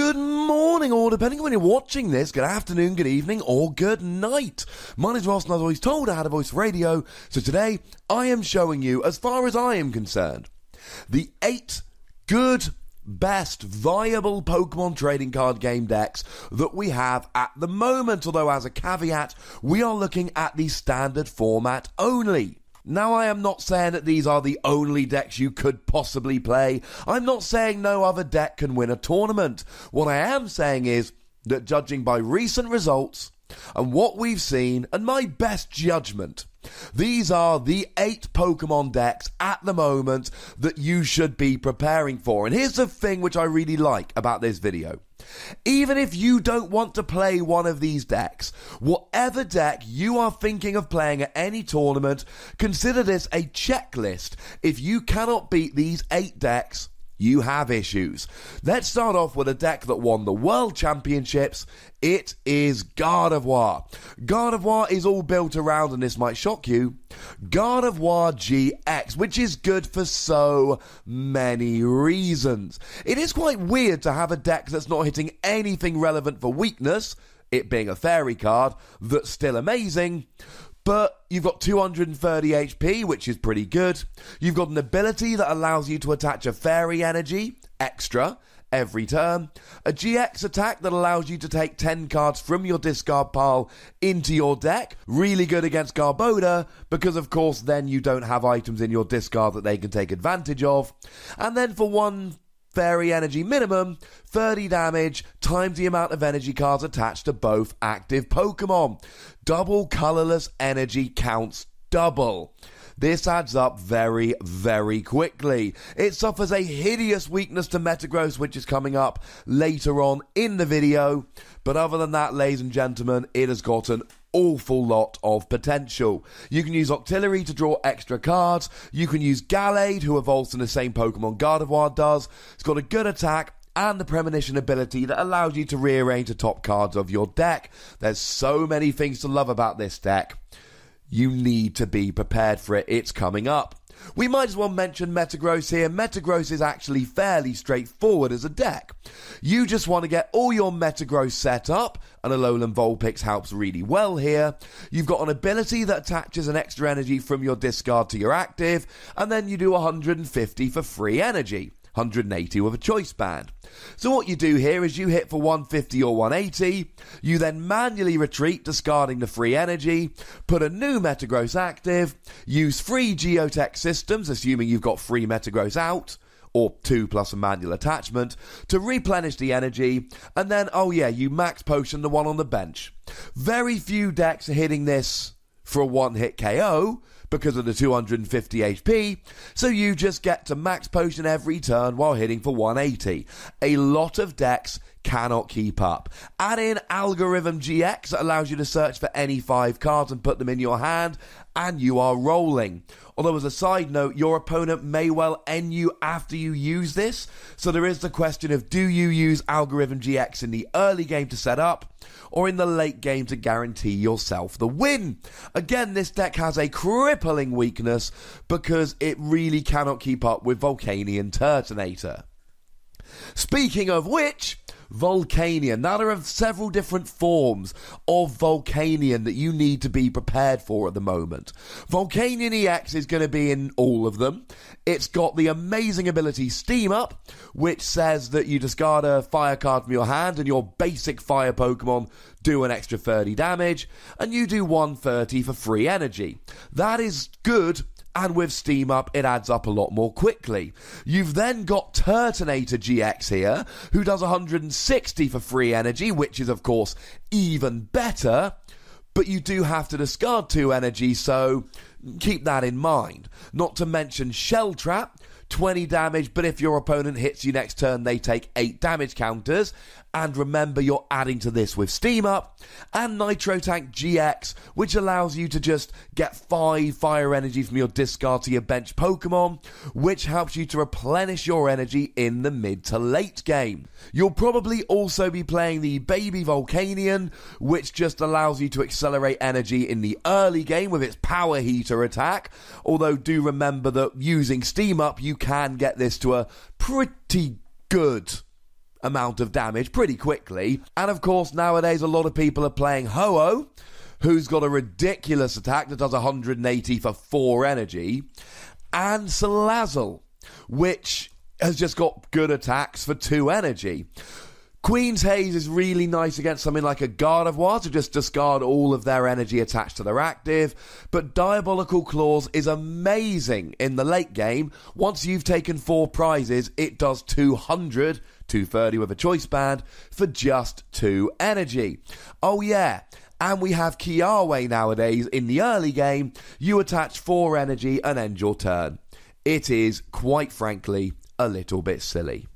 Good morning, or depending on when you're watching this, good afternoon, good evening, or good night. My name's Ross, and I was always told I had a voice for radio, so today I am showing you, as far as I am concerned, the 8 good, best, viable Pokemon trading card game decks that we have at the moment, although as a caveat, we are looking at the standard format only. Now, I am not saying that these are the only decks you could possibly play. I'm not saying no other deck can win a tournament. What I am saying is that judging by recent results and what we've seen and my best judgment, these are the 8 Pokemon decks at the moment that you should be preparing for. And here's the thing which I really like about this video. Even if you don't want to play one of these decks, whatever deck you are thinking of playing at any tournament, consider this a checklist. If you cannot beat these 8 decks, you have issues. Let's start off with a deck that won the World Championships. It is Gardevoir. Gardevoir is all built around, and this might shock you, Gardevoir GX, which is good for so many reasons. It is quite weird to have a deck that's not hitting anything relevant for weakness, it being a fairy card, that's still amazing. But you've got 230 HP, which is pretty good. You've got an ability that allows you to attach a fairy energy, extra, every turn. A GX attack that allows you to take 10 cards from your discard pile into your deck. Really good against Garbodor, because of course then you don't have items in your discard that they can take advantage of. And then for one fairy energy minimum, 30 damage times the amount of energy cards attached to both active Pokemon. Double colorless energy counts double. This adds up very, very quickly. It suffers a hideous weakness to Metagross, which is coming up later on in the video. But other than that, ladies and gentlemen, it has got an awful lot of potential. You can use Octillery to draw extra cards. You can use Gallade, who evolves in the same Pokemon Gardevoir does. It's got a good attack and the Premonition ability that allows you to rearrange the top cards of your deck. There's so many things to love about this deck. You need to be prepared for it. It's coming up. We might as well mention Metagross here. Metagross is actually fairly straightforward as a deck. You just want to get all your Metagross set up, and Alolan Vulpix helps really well here. You've got an ability that attaches an extra energy from your discard to your active, and then you do 150 for free energy. 180 with a choice band. So what you do here is you hit for 150 or 180, you then manually retreat, discarding the free energy, put a new Metagross active, use free Geotech systems, assuming you've got free Metagross out, or 2 plus a manual attachment, to replenish the energy, and then, oh yeah, you max potion the one on the bench. Very few decks are hitting this for a one-hit KO, because of the 250 HP, so you just get to max potion every turn while hitting for 180. A lot of decks cannot keep up. Add in Algorithm GX that allows you to search for any 5 cards and put them in your hand, and you are rolling. Although as a side note, your opponent may well end you after you use this, so there is the question of, do you use Algorithm GX in the early game to set up, or in the late game to guarantee yourself the win? Again, this deck has a crippling weakness because it really cannot keep up with Volcanion Turtonator. Speaking of which, Volcanion. Now, there are several different forms of Volcanion that you need to be prepared for at the moment. Volcanion EX is going to be in all of them. It's got the amazing ability Steam Up, which says that you discard a fire card from your hand and your basic fire Pokemon do an extra 30 damage, and you do 130 for free energy. That is good. And with Steam Up, it adds up a lot more quickly. You've then got Turtonator GX here, who does 160 for free energy, which is, of course, even better. But you do have to discard 2 energy, so keep that in mind. Not to mention Shell Trap, 20 damage, but if your opponent hits you next turn, they take 8 damage counters. And remember, you're adding to this with Steam Up, and Nitro Tank GX, which allows you to just get 5 fire energy from your discard to your bench Pokemon, which helps you to replenish your energy in the mid to late game. You'll probably also be playing the Baby Volcanion, which just allows you to accelerate energy in the early game with its Power Heater attack, although do remember that using Steam Up, you can get this to a pretty good amount of damage pretty quickly. And of course, nowadays a lot of people are playing Ho-Oh, who's got a ridiculous attack that does 180 for 4 energy, and Salazzle, which has just got good attacks for 2 energy. Queen's Haze is really nice against something like a Gardevoir to just discard all of their energy attached to their active, but Diabolical Claws is amazing in the late game. Once you've taken 4 prizes, it does 200, 230 with a choice band, for just 2 energy. Oh yeah, and we have Kiawe nowadays in the early game. You attach 4 energy and end your turn. It is, quite frankly, a little bit silly.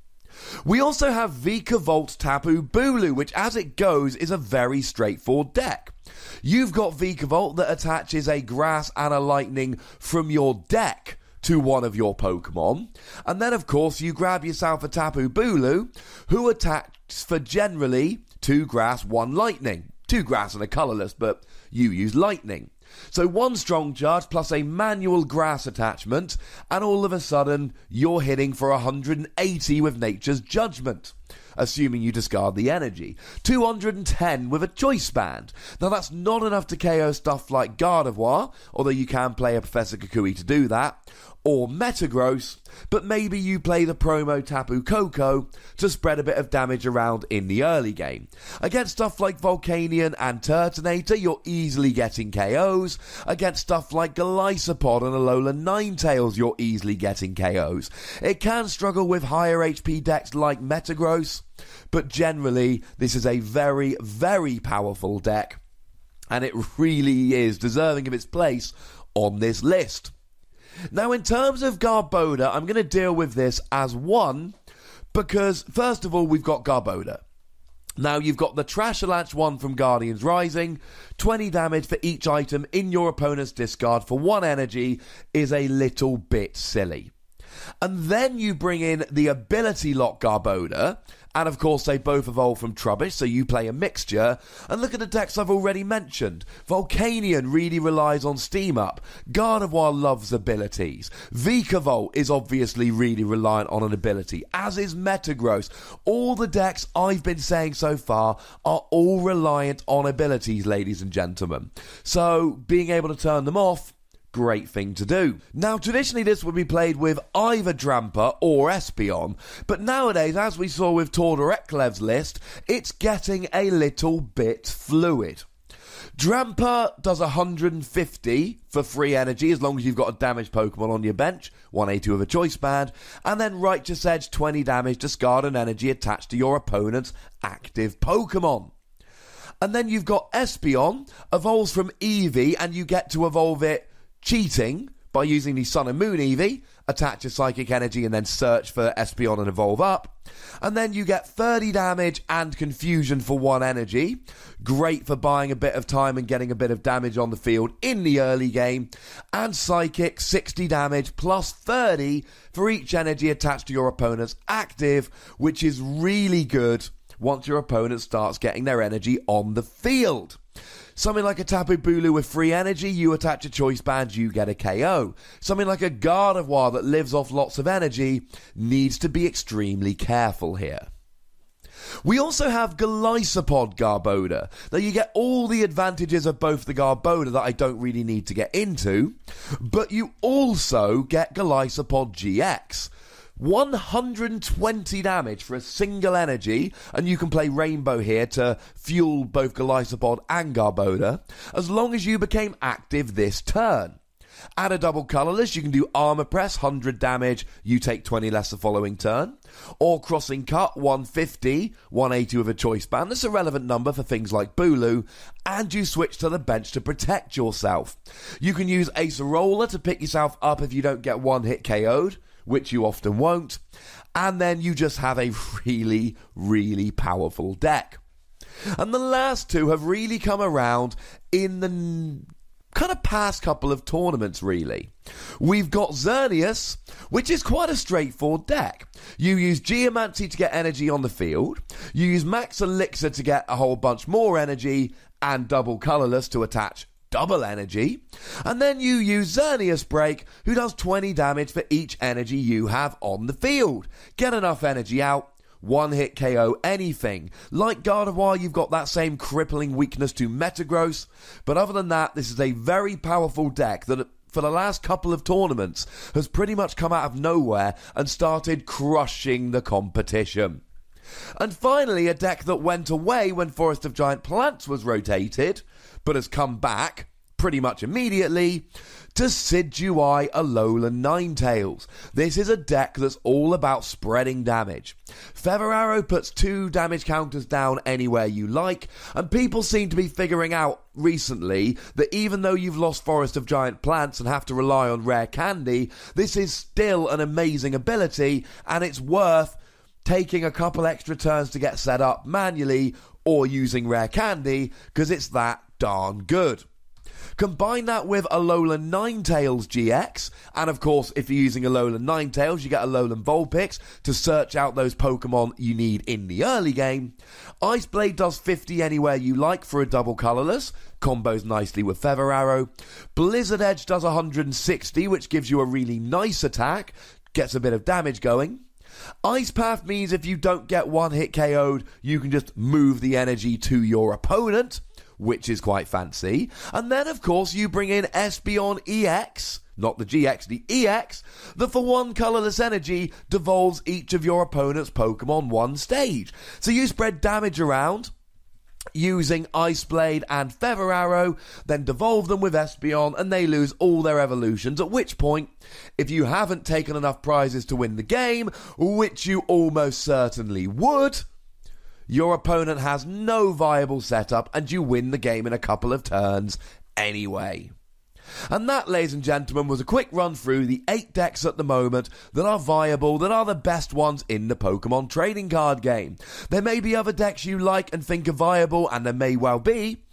We also have Vikavolt Tapu Bulu, which as it goes is a very straightforward deck. You've got Vikavolt that attaches a grass and a lightning from your deck to one of your Pokemon, and then of course you grab yourself a Tapu Bulu who attacks for generally 2 grass, 1 lightning. 2 grass and a colourless, but you use lightning. So 1 strong charge plus a manual grass attachment, and all of a sudden you're hitting for 180 with Nature's Judgment, assuming you discard the energy. 210 with a choice band. Now that's not enough to KO stuff like Gardevoir, although you can play a Professor Kukui to do that, or Metagross, but maybe you play the promo Tapu Koko to spread a bit of damage around in the early game. Against stuff like Volcanion and Turtonator, you're easily getting KOs. Against stuff like Golisopod and Alolan Ninetales, you're easily getting KOs. It can struggle with higher HP decks like Metagross, but generally this is a very, very powerful deck, and it really is deserving of its place on this list. Now, in terms of Garbodor, I'm going to deal with this as one, because first of all, we've got Garbodor. Now, you've got the Trashalanche one from Guardians Rising. 20 damage for each item in your opponent's discard for 1 energy is a little bit silly. And then you bring in the Ability Lock Garbodor, and of course they both evolve from Trubbish, so you play a mixture. And look at the decks I've already mentioned. Volcanion really relies on Steam Up. Gardevoir loves abilities. Vikavolt is obviously really reliant on an ability, as is Metagross. All the decks I've been saying so far are all reliant on abilities, ladies and gentlemen. So being able to turn them off, great thing to do. Now, traditionally this would be played with either Drampa or Espeon, but nowadays, as we saw with Tordoreklev's list, it's getting a little bit fluid. Drampa does 150 for free energy as long as you've got a damaged Pokemon on your bench, 180 with a choice band, and then Righteous Edge 20 damage, discard an energy attached to your opponent's active Pokemon. And then you've got Espeon, evolves from Eevee, and you get to evolve it cheating by using the Sun and Moon Eevee, attach a Psychic Energy and then search for Espeon and evolve up. And then you get 30 damage and Confusion for 1 energy. Great for buying a bit of time and getting a bit of damage on the field in the early game. And Psychic, 60 damage plus 30 for each energy attached to your opponent's active, which is really good once your opponent starts getting their energy on the field. Something like a Tapu Bulu with free energy, you attach a choice band, you get a KO. Something like a Gardevoir that lives off lots of energy needs to be extremely careful here. We also have Golisopod Garbodor. Now you get all the advantages of both the Garbodor that I don't really need to get into, but you also get Golisopod GX. 120 damage for a single energy, and you can play Rainbow here to fuel both Golisopod and Garbodor, as long as you became active this turn. Add a double colourless, you can do Armour Press, 100 damage, you take 20 less the following turn. Or Crossing Cut, 150, 180 with a choice band. That's a relevant number for things like Bulu. And you switch to the bench to protect yourself. You can use Acerola to pick yourself up if you don't get one hit KO'd, which you often won't. And then you just have a really, really powerful deck. And the last two have really come around in the kind of past couple of tournaments, really. We've got Xerneas, which is quite a straightforward deck. You use Geomancy to get energy on the field. You use Max Elixir to get a whole bunch more energy, and double colourless to attach double energy. And then you use Xerneas Break, who does 20 damage for each energy you have on the field. Get enough energy out, one-hit KO anything. Like Gardevoir, you've got that same crippling weakness to Metagross, but other than that, this is a very powerful deck that for the last couple of tournaments has pretty much come out of nowhere and started crushing the competition. And finally, a deck that went away when Forest of Giant Plants was rotated, but has come back pretty much immediately, Decidueye Alolan Ninetales. This is a deck that's all about spreading damage. Feather Arrow puts 2 damage counters down anywhere you like, and people seem to be figuring out recently that even though you've lost Forest of Giant Plants and have to rely on Rare Candy, this is still an amazing ability, and it's worth taking a couple extra turns to get set up manually or using Rare Candy, because it's that darn good. Combine that with Alolan Ninetales GX, and of course, if you're using Alolan Ninetales, you get Alolan Vulpix to search out those Pokemon you need in the early game. Ice Blade does 50 anywhere you like for a double colourless, combos nicely with Feather Arrow. Blizzard Edge does 160, which gives you a really nice attack, gets a bit of damage going. Ice Path means if you don't get one-hit KO'd, you can just move the energy to your opponent, which is quite fancy. And then, of course, you bring in Espeon EX, not the GX, the EX, that for 1 colourless energy devolves each of your opponent's Pokemon 1 stage. So you spread damage around using Ice Blade and Feather Arrow, then devolve them with Espeon, and they lose all their evolutions, at which point, if you haven't taken enough prizes to win the game, which you almost certainly would, your opponent has no viable setup, and you win the game in a couple of turns anyway. And that, ladies and gentlemen, was a quick run through the 8 decks at the moment that are viable, that are the best ones in the Pokemon trading card game. There may be other decks you like and think are viable, and there may well be,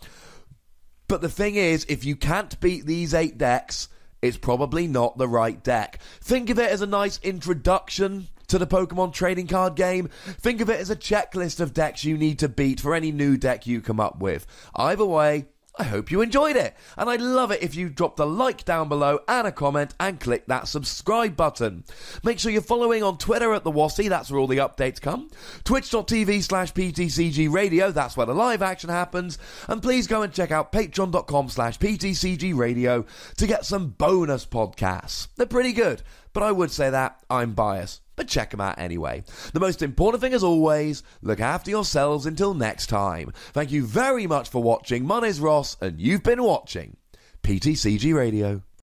but the thing is, if you can't beat these 8 decks, it's probably not the right deck. Think of it as a nice introduction to the Pokemon trading card game. Think of it as a checklist of decks you need to beat for any new deck you come up with. Either way, I hope you enjoyed it, and I'd love it if you dropped a like down below and a comment and click that subscribe button. Make sure you're following on Twitter at the Wassy, that's where all the updates come. Twitch.tv/PTCGRadio, that's where the live action happens. And please go and check out patreon.com/PTCGRadio to get some bonus podcasts. They're pretty good, but I would say that I'm biased. But check them out anyway. The most important thing as always, look after yourselves until next time. Thank you very much for watching. My name's Ross, and you've been watching PTCG Radio.